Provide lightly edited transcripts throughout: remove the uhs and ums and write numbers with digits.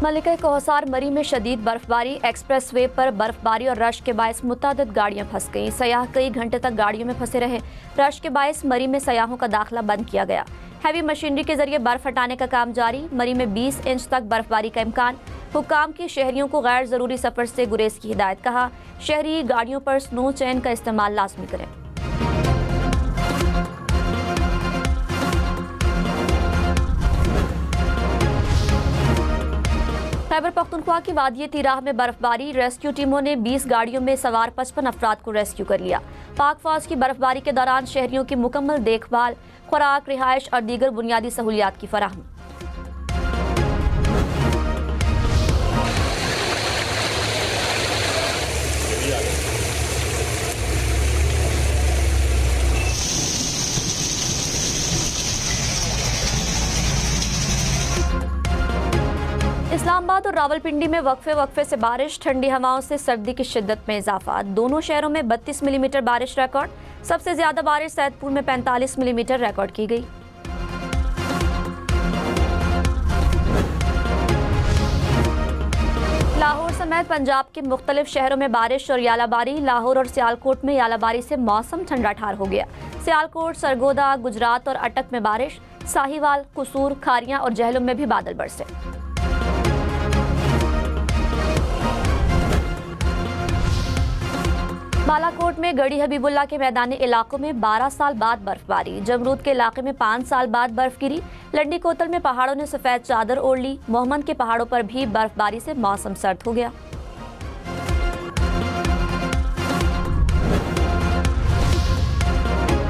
मलिका कोहसार मरी में शदीद बर्फबारी। एक्सप्रेस वे पर बर्फबारी और रश के बायस मुतअद्दिद गाड़ियां फंस गईं। सयाह कई घंटे तक गाड़ियों में फंसे रहे। रश के बायस मरी में सयाहों का दाखिला बंद किया गया। हैवी मशीनरी के जरिए बर्फ हटाने का काम जारी। मरी में 20 इंच तक बर्फबारी का इम्कान। हुक्काम की शहरियों को गैर जरूरी सफर से गुरेज की हिदायत। कहा, शहरी गाड़ियों पर स्नो चेन का इस्तेमाल लाजमी करें। खैबर पख्तूनख्वा की वादी तिराह में बर्फबारी। रेस्क्यू टीमों ने 20 गाड़ियों में सवार 55 अफराद को रेस्क्यू कर लिया। पाक फौज की बर्फबारी के दौरान शहरियों की मुकम्मल देखभाल, खुराक, रिहाइश और दीगर बुनियादी सहूलियात की फराहमी। इस्लामाबाद और रावलपिंडी में वक्फे से बारिश। ठंडी हवाओं से सर्दी की शिद्दत में इजाफा। दोनों शहरों में 32 मिलीमीटर बारिश रिकॉर्ड। सबसे ज्यादा बारिश सैदपुर में 45 मिलीमीटर रिकॉर्ड की गई। लाहौर समेत पंजाब के मुख्तलिफ शहरों में बारिश और यालाबारी। लाहौर और सियालकोट में यालाबारी से मौसम ठंडा ठार हो गया। सियालकोट, सरगोदा, गुजरात और अटक में बारिश। साहिवाल, कसूर, खारियां और जहलुम में भी बादल बरसे। बालाकोट में गढ़ी हबीबुल्ला के मैदानी इलाकों में 12 साल बाद बर्फबारी। जमरूद के इलाके में 5 साल बाद बर्फ गिरी। लंडी कोतल में पहाड़ों ने सफेद चादर ओढ़ ली। मोहम्मद के पहाड़ों पर भी बर्फबारी से मौसम सर्द हो गया।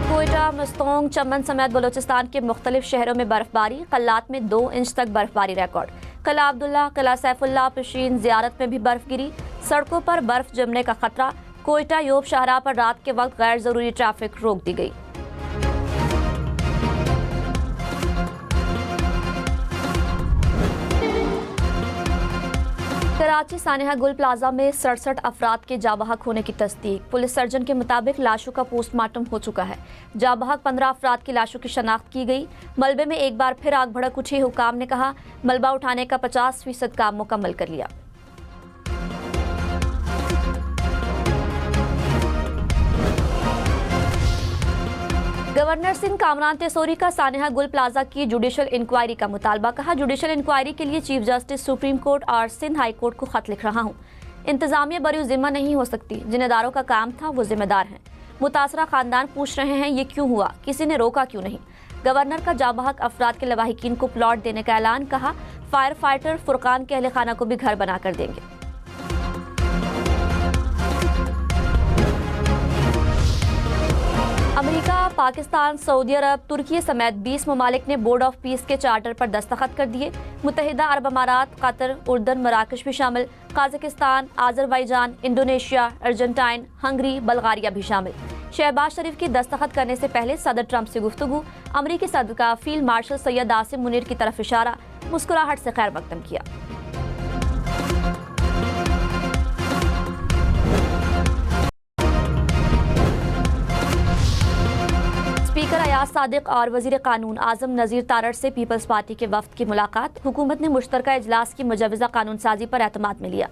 कोयटा, मस्तोंग, चमन समेत बलोचिस्तान के मुख्तलिफ शहरों में बर्फबारी। कल्लात में 2 इंच तक बर्फबारी रिकॉर्ड। कला अब्दुल्ला, कला सैफुल्ला, पिशीन, जियारत में भी बर्फ गिरी। सड़कों पर बर्फ जमने का खतरा। कोयटा योब शाहराह पर रात के वक्त गैर जरूरी ट्रैफिक रोक दी गई। कराची सानेहा गुल प्लाजा में 67 अफराद के जाबहक होने की तस्दीक। पुलिस सर्जन के मुताबिक लाशों का पोस्टमार्टम हो चुका है। जाबहक 15 अफराद की लाशों की शनाख्त की गई। मलबे में एक बार फिर आग भड़क उठी। हुकाम ने कहा, मलबा उठाने का 50% काम मुकम्मल कर लिया। गवर्नर सिंध कामरान तेसूरी का सानेहा गुल प्लाजा की जुडिशल इंक्वायरी का मुतालबा। कहा, जुडिशल इंक्वायरी के लिए चीफ जस्टिस सुप्रीम कोर्ट और सिंध हाई कोर्ट को खत लिख रहा हूँ। इंतजामिया बरी जिम्मा नहीं हो सकती। जिन इदारों का काम था वो जिम्मेदार हैं। मुतासरा खानदान पूछ रहे हैं ये क्यों हुआ, किसी ने रोका क्यों नहीं। गवर्नर का जाबहक अफराद के लवाहिकीन को प्लॉट देने का ऐलान। कहा, फायर फाइटर फुरकान के अहले खाना को भी घर बनाकर देंगे। अमेरिका, पाकिस्तान, सऊदी अरब, तुर्की समेत 20 ममालिक ने बोर्ड ऑफ पीस के चार्टर पर दस्तखत कर दिए। मुत्तहिदा अरब अमारात, कतर, उर्दन, मराकश भी शामिल। Kazakhstan, Azerbaijan, Indonesia, Argentine, Hungary, Bulgaria भी शामिल। शहबाज शरीफ की दस्तखत करने से पहले सदर ट्रंप से गुफ्तगू। अमरीकी सदर का फील्ड मार्शल सैयद आसिम मुनीर की तरफ इशारा। मुस्कुराहट से खैर मकदम किया। स्पीकर अयाज सादिक और वजीर कानून आजम नज़ीर तारड़ से पीपल्स पार्टी के वफ्द की मुलाकात। हुकूमत ने मुश्तरका इजलास की मुजवज़ा कानून साजी पर एतमाद में लिया।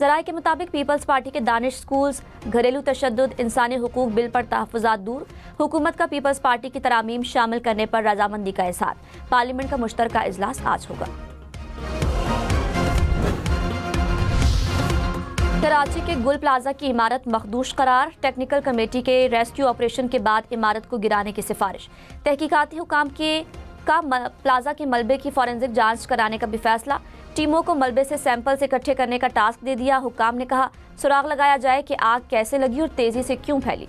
ज़राए के मुताबिक पीपल्स पार्टी के दानिश स्कूल्स, घरेलू तशद्दुद, इंसानी हुकूक बिल पर तहफ़्फ़ुज़ात दूर। हुकूमत का पीपल्स पार्टी की तरामीम शामिल करने पर रजामंदी का इज़हार। पार्लियामेंट का मुश्तरका इजलास आज होगा। कराची के गुल प्लाजा की इमारत मखदूश करार। टेक्निकल कमेटी के रेस्क्यू ऑपरेशन के बाद इमारत को गिराने की सिफारिश। तहकीकाती हुकाम प्लाजा के मलबे की फॉरेंसिक जांच कराने का भी फैसला। टीमों को मलबे से सैंपल्स इकट्ठे करने का टास्क दे दिया। हुकाम ने कहा, सुराग लगाया जाए कि आग कैसे लगी और तेजी से क्यों फैली।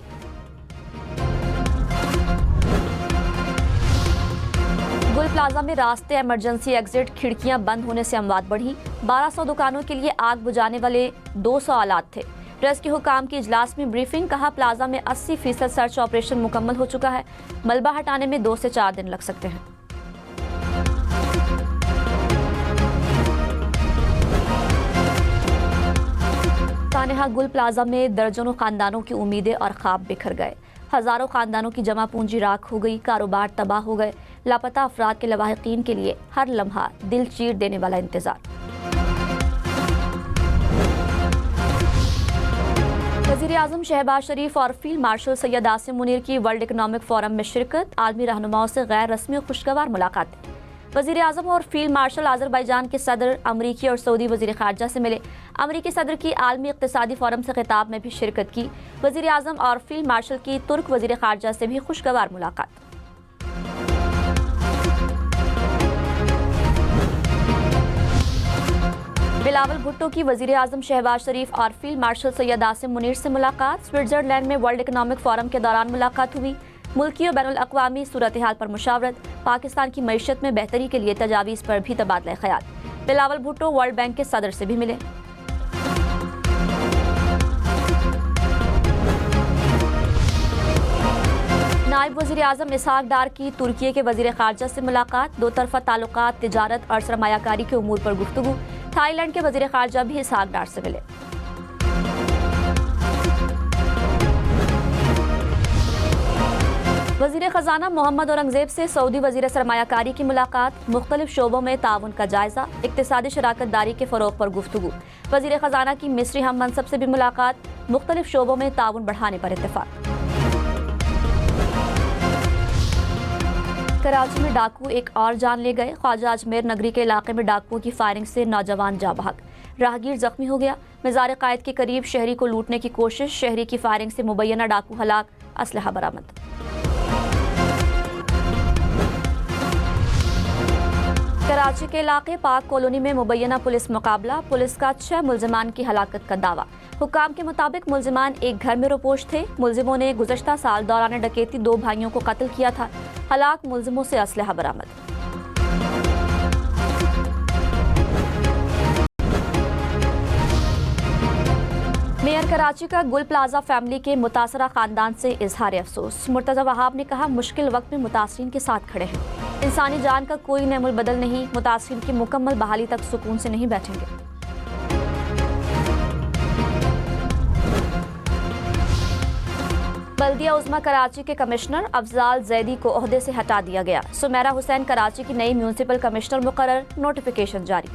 गुल प्लाजा में रास्ते, इमरजेंसी एग्जिट, खिड़कियां बंद होने से अमवात बढ़ी। 1200 दुकानों के लिए आग बुझाने वाले 200 आलात थे। रेस्क्यू हुकाम की इजलास में ब्रीफिंग। कहा, प्लाजा में 80% सर्च ऑपरेशन मुकम्मल हो चुका है। मलबा हटाने में 2 से 4 दिन लग सकते हैं। सानेहा गुल प्लाजा में दर्जनों खानदानों की उम्मीदें और ख्वाब बिखर गए। हजारों खानदानों की जमा पूंजी राख हो गई। कारोबार तबाह हो गए। लापता अफराद के लवाहिकीन के लिए हर लम्हा दिल चीर देने वाला इंतजार। वज़ीर आज़म शहबाज शरीफ और फील्ड मार्शल सैयद आसिम मुनीर की वर्ल्ड इकनॉमिक फोरम में शिरकत, आलमी रहनुमाओं से गैर रस्मी और खुशगवार मुलाकात। वज़ीर आज़म और फील्ड मार्शल आज़रबाईजान के सदर, अमरीकी और सऊदी वज़ीर ख़ारजा से मिले। अमरीकी सदर की आलमी इक़्तिसादी फोरम से खिताब में भी शिरकत की। वज़ीर आज़म और फील्ड मार्शल की तुर्क वज़ीर ख़ारजा से भी खुशगवार मुलाकात। बिलावल भुट्टो की वज़ीर आज़म शहबाज शरीफ और फील्ड मार्शल सैयद आसिम मुनीर से मुलाकात। स्विट्ज़रलैंड में वर्ल्ड इकनॉमिक फोरम के दौरान मुलाकात हुई। मुल्की और बैनुल अक़वामी सूरत हाल पर मुशावरत, पाकिस्तान की मईशत में बेहतरी के लिए तजावीज़ पर भी तबादला ख़याल। बिलावल भुट्टो वर्ल्ड बैंक के सदर से भी मिले। नायब वज़ीर आज़म इसहाक डार की तुर्की के वज़ीर ख़ारजा से मुलाकात। दो तरफ़ा ताल्लुकात, तिजारत और सरमायाकारी के उमूर पर गुफ्तगू। थाईलैंड के वज़ीर ख़ारजा भी इसहाक डार से मिले। वज़ीर ख़जाना मोहम्मद औरंगज़ेब से सऊदी वज़ीर सरमायाकारी की मुलाकात। मुख्तलिफ शोबों में ताउन का जायज़ा, इक़्तिसादी शराकत दारी के फ़रोग़ पर गुफ्तगू। वज़ीर ख़जाना की मिस्री हम मनसब से भी मुलाकात। मुख्तलिफ शोबों में ताउन बढ़ाने पर इत्तेफ़ाक़। कराची में डाकू एक और जान ले गए। ख्वाजा अजमेर नगरी के इलाके में डाकुओं की फायरिंग से नौजवान जा बहक, राहगीर जख्मी हो गया। मज़ार क़ायद के करीब शहरी को लूटने की कोशिश, शहरी की फायरिंग से मुबैना डाकू हलाक, असलहा बरामद। कराची के इलाके पाक कॉलोनी में मुबैना पुलिस मुकाबला, पुलिस का 6 मुल्जिमान की हलाकत का दावा। हुक्काम के मुताबिक मुल्जिमान एक घर में रोपोश थे। मुल्जिमों ने गुज़श्ता साल दौरान डकैती 2 भाइयों को कत्ल किया था। हलाक मुल्जिमों से असलहा बरामद। मेयर कराची का गुल प्लाजा फैमिली के मुतासरा खानदान से इजहार अफसोस। मुर्तज़ा वहाब ने कहा, मुश्किल वक्त में मुतासरीन के साथ खड़े हैं। इंसानी जान का कोई नेमुल बदल नहीं, मुतासरीन की मुकम्मल बहाली तक सुकून से नहीं बैठेंगे। बल्दिया उज़्मा कराची के कमिश्नर अफजाल जैदी को ओहदे से हटा दिया गया। सुमेरा हुसैन कराची की नई म्यूनसिपल कमिश्नर मुकर्रर, नोटिफिकेशन जारी।